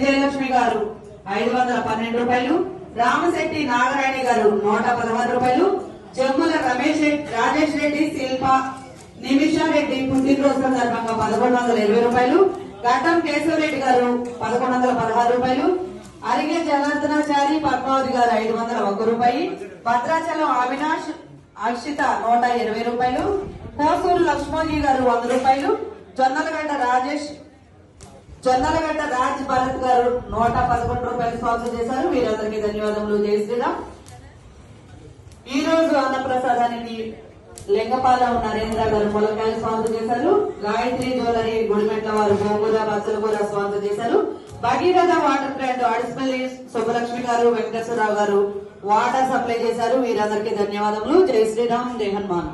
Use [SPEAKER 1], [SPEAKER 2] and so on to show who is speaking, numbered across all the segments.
[SPEAKER 1] విజయలక్ష్మి గారు 512 రూపాయలు, రామశెట్టి నాగరాణి గారు 116 రూపాయలు, జమ్ముల రాజేష్ రెడ్డి శిల్ప నిమిషారెడ్డి పుట్టినరోజు సందర్భంగా 1120 రూపాయలు, గడ్డం కేశవరెడ్డి గారు 1116 రూపాయలు, అరిగే జనార్దనాచారి పద్మావతి గారు 501 రూపాయి, భద్రాచలం అవినాష్ అక్షిత 120 రూపాయలు, కోసూరు లక్ష్మోజీ గారు 100 రూపాయలు, జొన్నలగడ్డ రాజ్ భరత్ గారు 111 రూపాయలు స్పాన్సర్ చేశారు. వీరందరికీ ధన్యవాదములు. జై శ్రీరామ్. ఈ రోజు అన్నప్రసాదానికి లింగపాలెం నరేంద్ర గారు ములకాయలు స్పాన్సర్ చేశారు. గాయత్రి జ్యువెలరీ గుడిమెట్ల వారు గోంగూర బచ్చలు కూడా స్పాన్సర్ చేశారు. భగీరథ వాటర్ ప్లాంట్ అడిసిపల్లి సుబ్బలక్ష్మి గారు వెంకటేశ్వరరావు గారు వాటర్ సప్లై చేశారు. వీరందరికీ ధన్యవాదములు. జై శ్రీరామ్, జై హనుమాన్.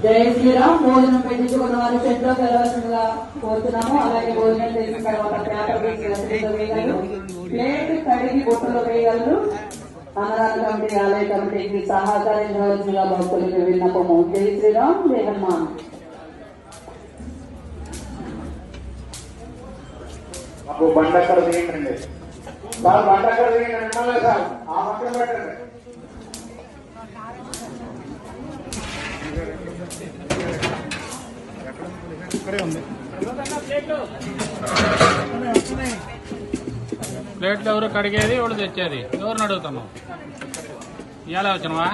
[SPEAKER 1] జై శ్రీరామ్. భోజనం పెట్టించుకున్న వారు చెట్లో వెళ్ళవలసిందిగా కోరుతున్నాము. అలాగే భోజనం చేసిన తర్వాత ప్లేట్ కడిగి బొట్టులో వేయగలరు. అన్నదాన కమిటీ ఆలయ కమిటీకి సహకరించవలసిందిగా భక్తులకు విన్నపము. జై శ్రీరామ్, జై హనుమాన్.
[SPEAKER 2] బండ అక్కడ తీయండి సార్, బండ అక్కడ తీయండి సార్, ఆ పక్కన పెట్టండి.
[SPEAKER 3] ఇక్కడే ఉంది ప్లేట్లు. ఎవరు కడిగేది, ఎవరు తెచ్చేది? ఎవరిని అడుగుతున్నావు? ఇవాళ వచ్చినవా?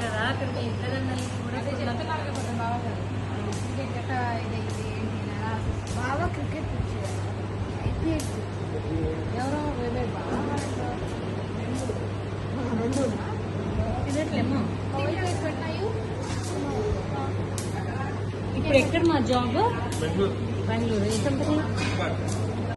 [SPEAKER 4] కదా అక్కడికి ఇంటర్నల్ బాగా క్రికెట్ ఎవరో తినట్లేమో. ఇప్పుడు ఎక్కడ మా జాబ్? బెంగళూరు. ఏ కంపెనీ?